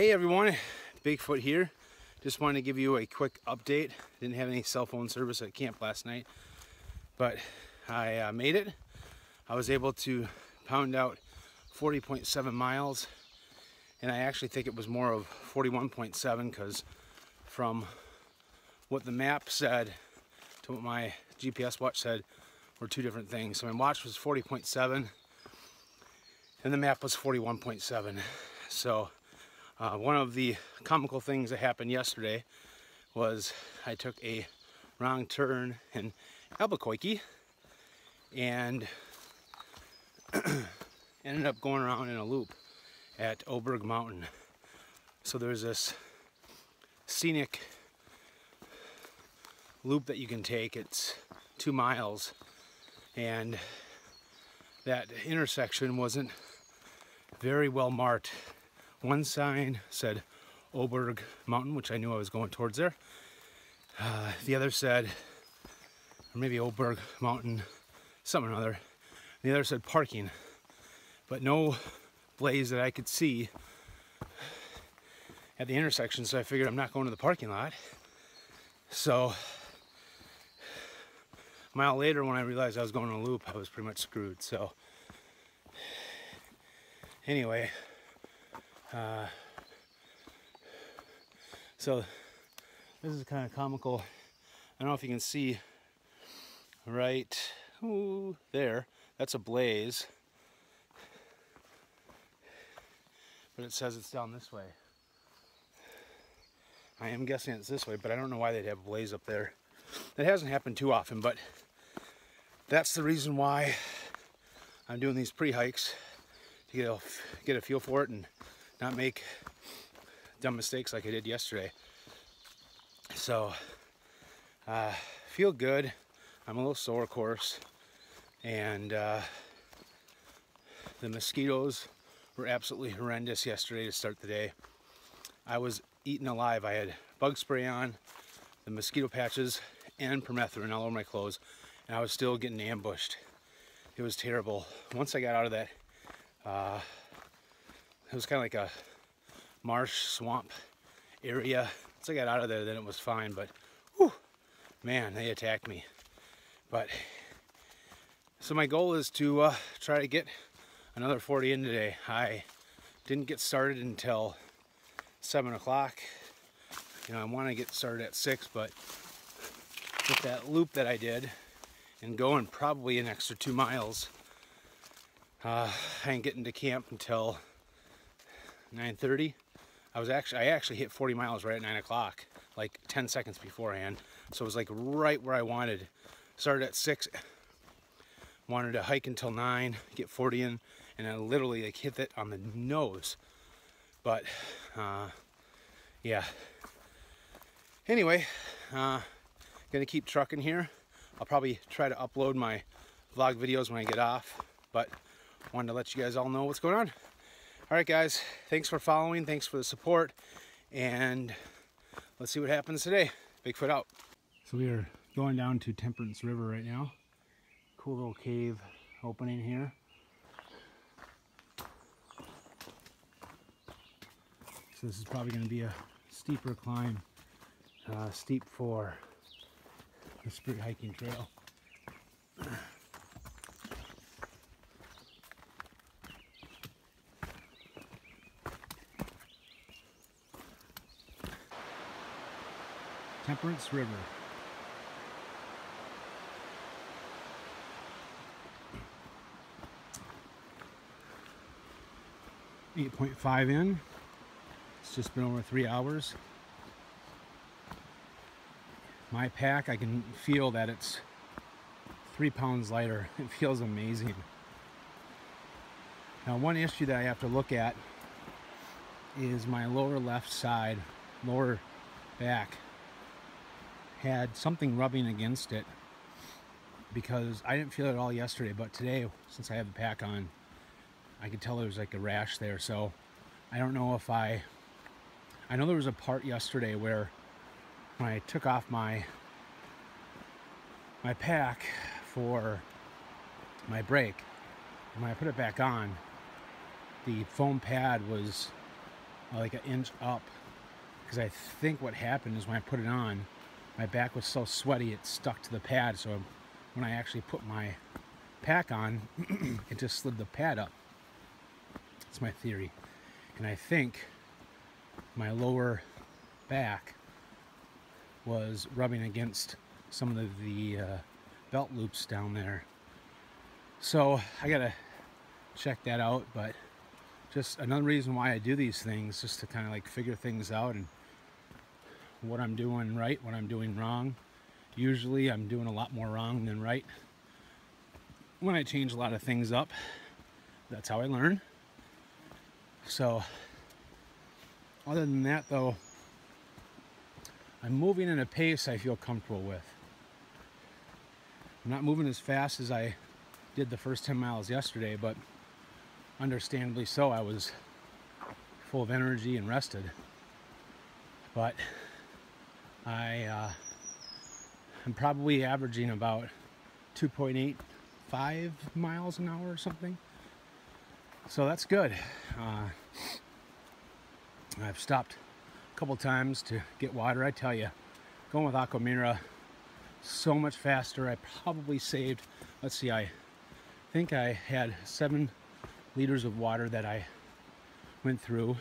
Hey everyone, Bigfoot here. Just wanted to give you a quick update. Didn't have any cell phone service at camp last night, but I made it. I was able to pound out 40.7 miles, and I actually think it was more of 41.7 because from what the map said to what my GPS watch said were two different things. So my watch was 40.7 and the map was 41.7. So one of the comical things that happened yesterday was I took a wrong turn in Albuquerque and ended up going around in a loop at Oberg Mountain. So there's this scenic loop that you can take. It's 2 miles, and that intersection wasn't very well marked. One sign said Oberg Mountain, which I knew I was going towards there. The other said, or maybe Oberg Mountain, something or other. The other said parking, but no blaze that I could see at the intersection, so I figured I'm not going to the parking lot. So a mile later, when I realized I was going in a loop, I was pretty much screwed. So anyway, so this is kind of comical. I don't know if you can see right there. That's a blaze, but it says it's down this way. I am guessing it's this way, but I don't know why they'd have a blaze up there. That hasn't happened too often, but that's the reason why I'm doing these pre-hikes, to get a feel for it and not make dumb mistakes like I did yesterday. So feel good. I'm a little sore, of course, and the mosquitoes were absolutely horrendous yesterday to start the day. I was eaten alive. I had bug spray on, the mosquito patches, and permethrin all over my clothes, and I was still getting ambushed. It was terrible. Once I got out of that, it was kind of like a marsh swamp area. Once I got out of there, then it was fine, but whew, man, they attacked me. But so my goal is to try to get another 40 in today. I didn't get started until 7 o'clock. You know, I want to get started at 6, but with that loop that I did and going probably an extra 2 miles, I ain't getting to camp until 9:30. I actually hit 40 miles right at 9 o'clock, like 10 seconds beforehand. So it was like right where I wanted. Started at 6, wanted to hike until 9, get 40 in, and I literally like hit it on the nose. But yeah. Anyway, gonna keep trucking here. I'll probably try to upload my vlog videos when I get off, but wanted to let you guys all know what's going on. All right, guys, thanks for following, thanks for the support, and let's see what happens today. Bigfoot out. So we are going down to Temperance River right now. Cool little cave opening here. So this is probably going to be a steeper climb, steep for the Spirit Hiking Trail. Temperance River. .5 in. It's just been over 3 hours. My pack, I can feel that it's 3 pounds lighter. It feels amazing. Now, one issue that I have to look at is my lower left side, lower back, had something rubbing against it because I didn't feel it all yesterday, but today, since I have the pack on, I could tell there was like a rash there. So I don't know if I know there was a part yesterday where when I took off my pack for my brake, and when I put it back on, the foam pad was like an inch up, because I think what happened is when I put it on, my back was so sweaty it stuck to the pad, so when I actually put my pack on, it just slid the pad up. That's my theory. And I think my lower back was rubbing against some of the belt loops down there. So I gotta check that out, but just another reason why I do these things, just to kind of like figure things out and what I'm doing right, what I'm doing wrong. Usually I'm doing a lot more wrong than right. When I change a lot of things up, that's how I learn. So other than that though, I'm moving at a pace I feel comfortable with. I'm not moving as fast as I did the first 10 miles yesterday, but understandably so. I was full of energy and rested. But I'm probably averaging about 2.85 miles an hour or something. So that's good. I've stopped a couple times to get water. I tell you, going with Aquamira, so much faster. I probably saved, let's see, I think I had 7 liters of water that I went through,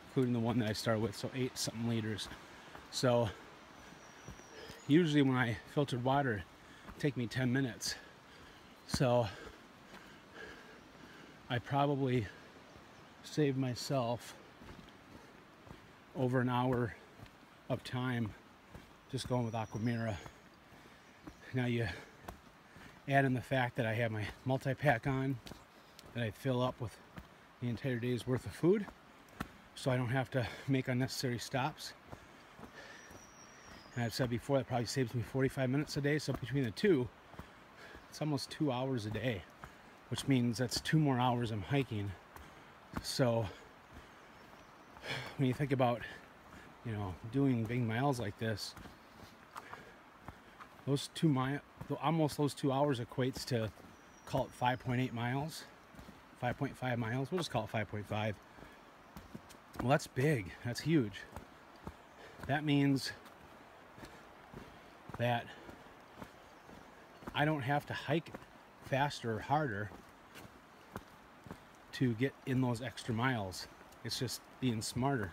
including the one that I started with, so 8 something liters. So usually when I filtered water, it take me 10 minutes. So I probably saved myself over an hour of time just going with Aquamira. Now you add in the fact that I have my multi-pack on, that I fill up with the entire day's worth of food, so I don't have to make unnecessary stops. And I've said before, that probably saves me 45 minutes a day, so between the two, it's almost 2 hours a day, which means that's 2 more hours I'm hiking. So when you think about, you know, doing big miles like this, those 2 miles, almost those 2 hours equates to, call it 5.8 miles, 5.5 miles. We'll just call it 5.5. Well, that's big. That's huge. That means that I don't have to hike faster or harder to get in those extra miles. It's just being smarter.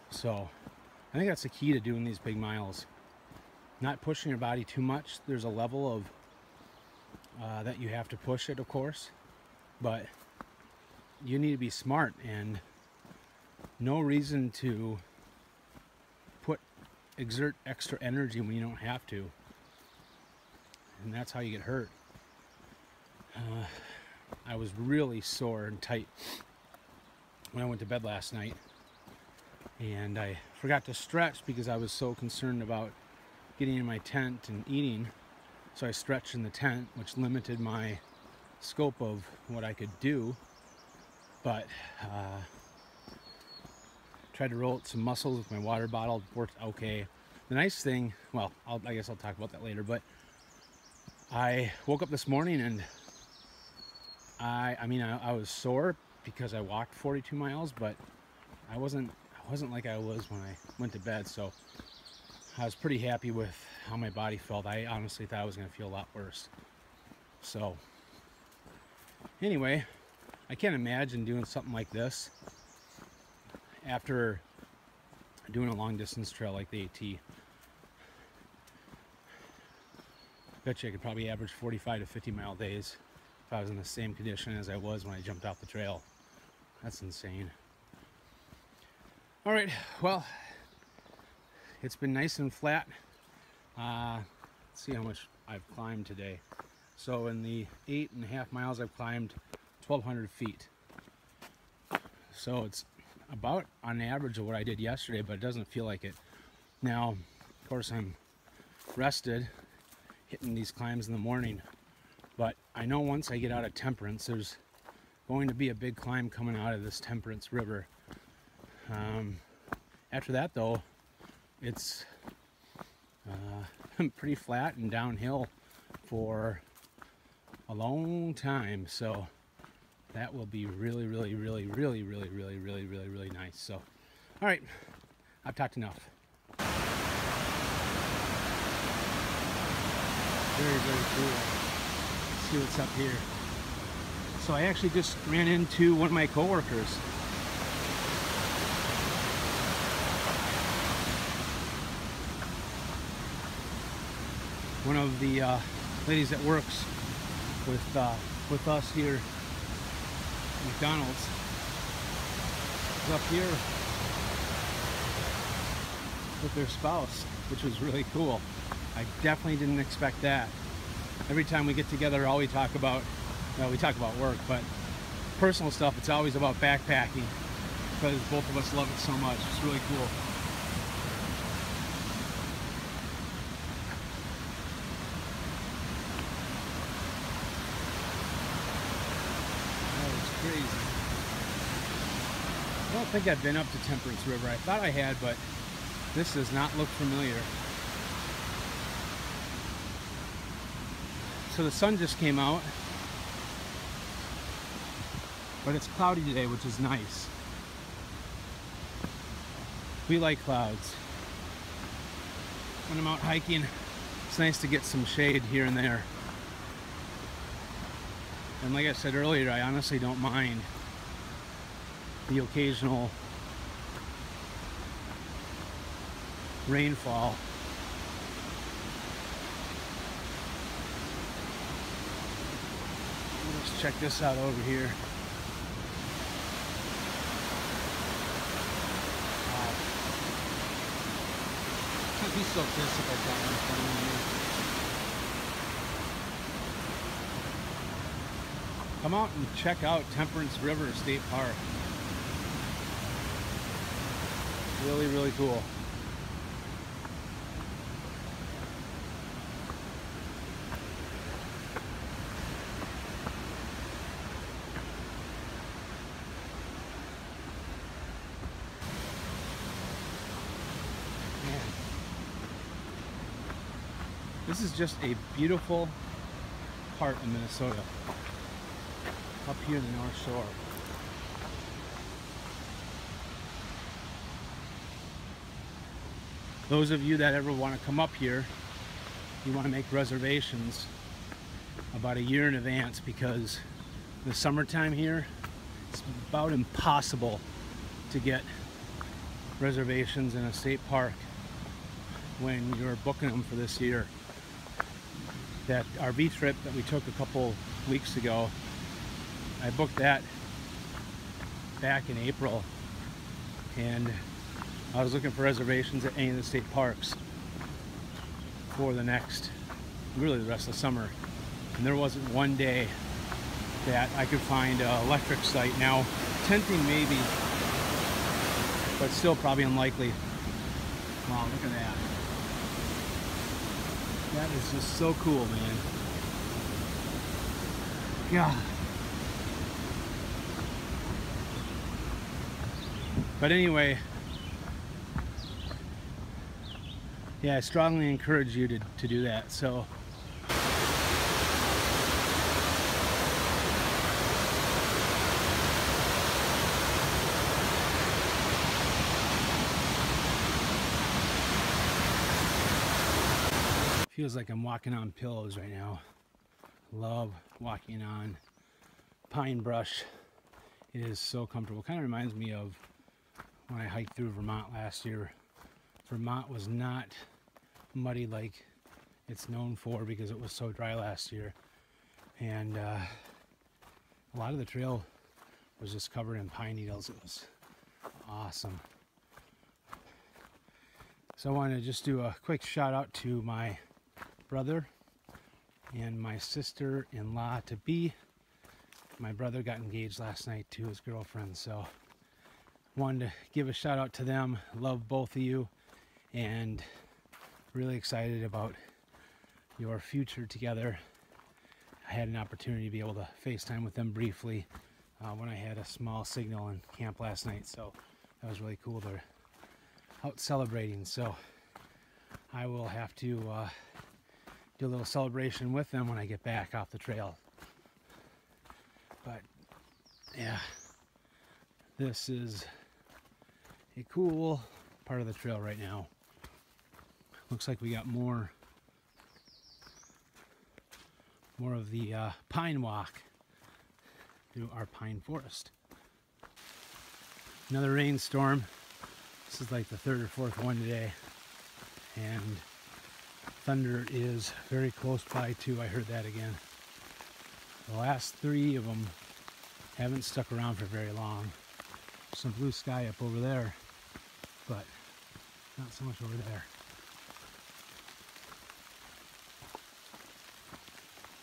So I think that's the key to doing these big miles. Not pushing your body too much. There's a level of that you have to push it, of course, but you need to be smart, and no reason to exert extra energy when you don't have to, and that's how you get hurt. I was really sore and tight when I went to bed last night, and I forgot to stretch because I was so concerned about getting in my tent and eating. So I stretched in the tent, which limited my scope of what I could do, but tried to roll out some muscles with my water bottle. Worked okay. The nice thing, well, I guess I'll talk about that later, but I woke up this morning and I was sore because I walked 42 miles, but I wasn't like I was when I went to bed, so I was pretty happy with how my body felt. I honestly thought I was going to feel a lot worse. So anyway, I can't imagine doing something like this after doing a long distance trail like the AT. Bet you I could probably average 45 to 50 mile days if I was in the same condition as I was when I jumped off the trail. That's insane. All right, well, it's been nice and flat. Let's see how much I've climbed today. So in the 8.5 miles, I've climbed 1,200 feet. So it's about on average of what I did yesterday, but it doesn't feel like it. Now, of course, I'm rested, hitting these climbs in the morning, but I know once I get out of Temperance, there's going to be a big climb coming out of this Temperance River. After that, though, it's pretty flat and downhill for a long time, so that will be really nice. So All right, I've talked enough. Very, very cool. Let's see what's up here. So I actually just ran into one of my coworkers. One of the ladies that works with us here at McDonald's is up here with their spouse, which was really cool. I definitely didn't expect that. Every time we get together, all we talk about, well, we talk about work, but personal stuff, it's always about backpacking because both of us love it so much. It's really cool. That was crazy. I don't think I've been up to Temperance River. I thought I had, but this does not look familiar. So the sun just came out, but it's cloudy today, which is nice. We like clouds. When I'm out hiking, it's nice to get some shade here and there. And like I said earlier, I honestly don't mind the occasional rainfall. Let's check this out over here. Wow. I'd be so pissed if I got one from here. Come out and check out Temperance River State Park. Really, really cool. This is just a beautiful part of Minnesota, up here in the North Shore. Those of you that ever want to come up here, you want to make reservations about a year in advance, because the summertime here, it's about impossible to get reservations in a state park when you're booking them for this year. That RV trip that we took a couple weeks ago, I booked that back in April, and I was looking for reservations at any of the state parks for the next, really the rest of the summer, and there wasn't one day that I could find an electric site. Now, tenting maybe, but still probably unlikely. Wow, look at that. That is just so cool, man. God. But anyway, yeah, I strongly encourage you to do that. So feels like I'm walking on pillows right now. Love walking on pine brush. It is so comfortable. Kind of reminds me of when I hiked through Vermont last year. Vermont was not muddy like it's known for because it was so dry last year. And a lot of the trail was just covered in pine needles. It was awesome. So I wanted to just do a quick shout out to my brother and my sister-in-law to be. My brother got engaged last night to his girlfriend, so wanted to give a shout out to them. Love both of you and really excited about your future together. I had an opportunity to be able to FaceTime with them briefly when I had a small signal in camp last night, so that was really cool. They're out celebrating, so I will have to do a little celebration with them when I get back off the trail. But yeah, this is a cool part of the trail right now. Looks like we got more of the pine walk through our pine forest. Another rainstorm. This is like the third or fourth one today, and thunder is very close by too. I heard that again. The last three of them haven't stuck around for very long. Some blue sky up over there, but not so much over there.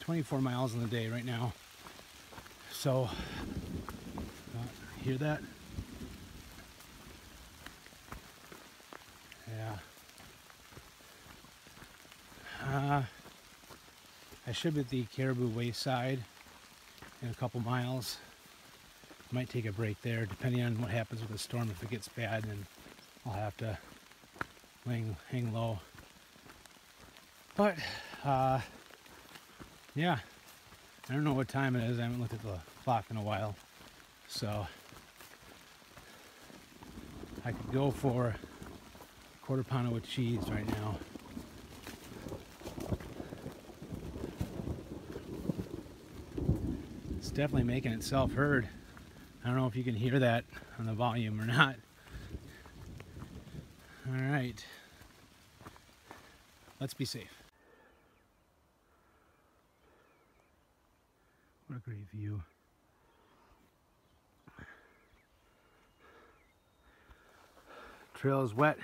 24 miles in the day right now. So, hear that? Yeah. I should be at the Caribou Wayside in a couple miles. Might take a break there, depending on what happens with the storm. If it gets bad, then I'll have to hang low. But, yeah, I don't know what time it is. I haven't looked at the clock in a while. So, I could go for a quarter pounder with cheese right now. It's definitely making itself heard. I don't know if you can hear that on the volume or not. All right, let's be safe. What a great view. Trail is wet.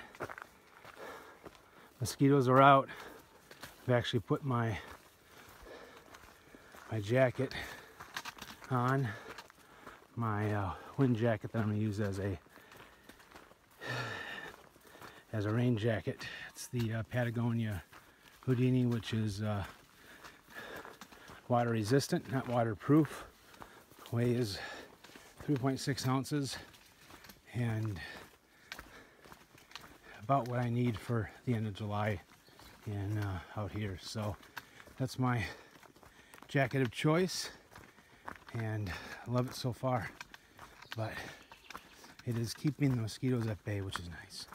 Mosquitoes are out. I've actually put my jacket on. My wind jacket that I'm going to use as a rain jacket. It's the Patagonia Houdini, which is water resistant, not waterproof. Weighs 3.6 ounces and about what I need for the end of July and out here. So that's my jacket of choice, and I love it so far, but it is keeping the mosquitoes at bay, which is nice.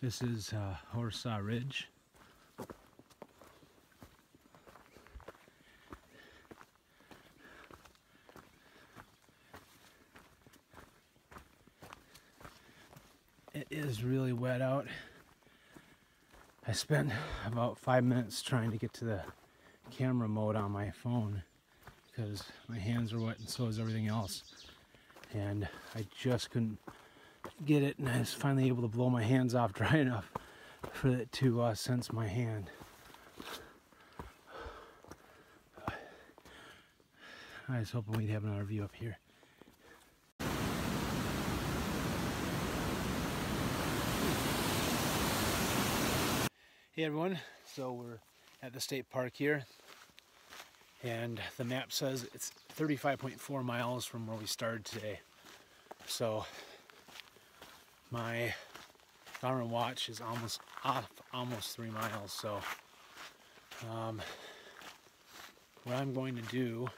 This is Horsaw Ridge. It is really wet out. I spent about 5 minutes trying to get to the camera mode on my phone because my hands are wet and so is everything else. And I just couldn't get it, and I was finally able to blow my hands off dry enough for it to sense my hand. I was hoping we'd have another view up here. Hey everyone, so we're at the state park here, and the map says it's 35.4 miles from where we started today. So my Garmin watch is almost off, almost 3 miles. So what I'm going to do,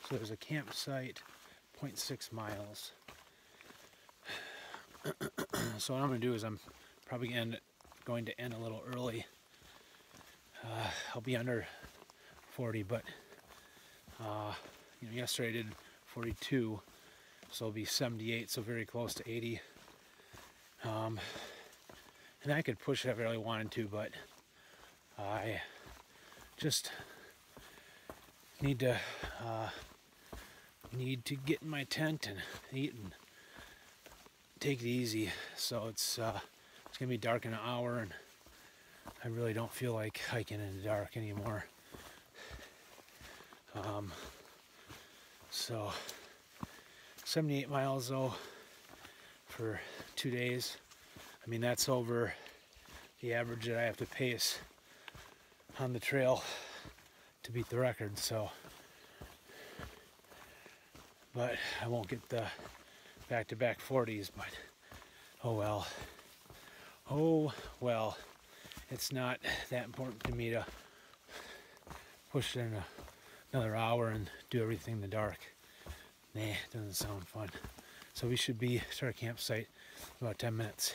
so there's a campsite 0.6 miles. So what I'm going to do is I'm probably going to end a little early. I'll be under 40, but you know, yesterday I did 42, so it'll be 78, so very close to 80. And I could push it if I really wanted to, but I just need to get in my tent and eat and take it easy. So it's gonna be dark in an hour, and I really don't feel like hiking in the dark anymore. So 78 miles though for 2 days. I mean, that's over the average that I have to pace on the trail to beat the record. So, but I won't get the back-to-back 40s, but Oh well. Oh well. It's not that important to me to push it in another hour and do everything in the dark. Nah, it doesn't sound fun. So we should be at our campsite in about 10 minutes.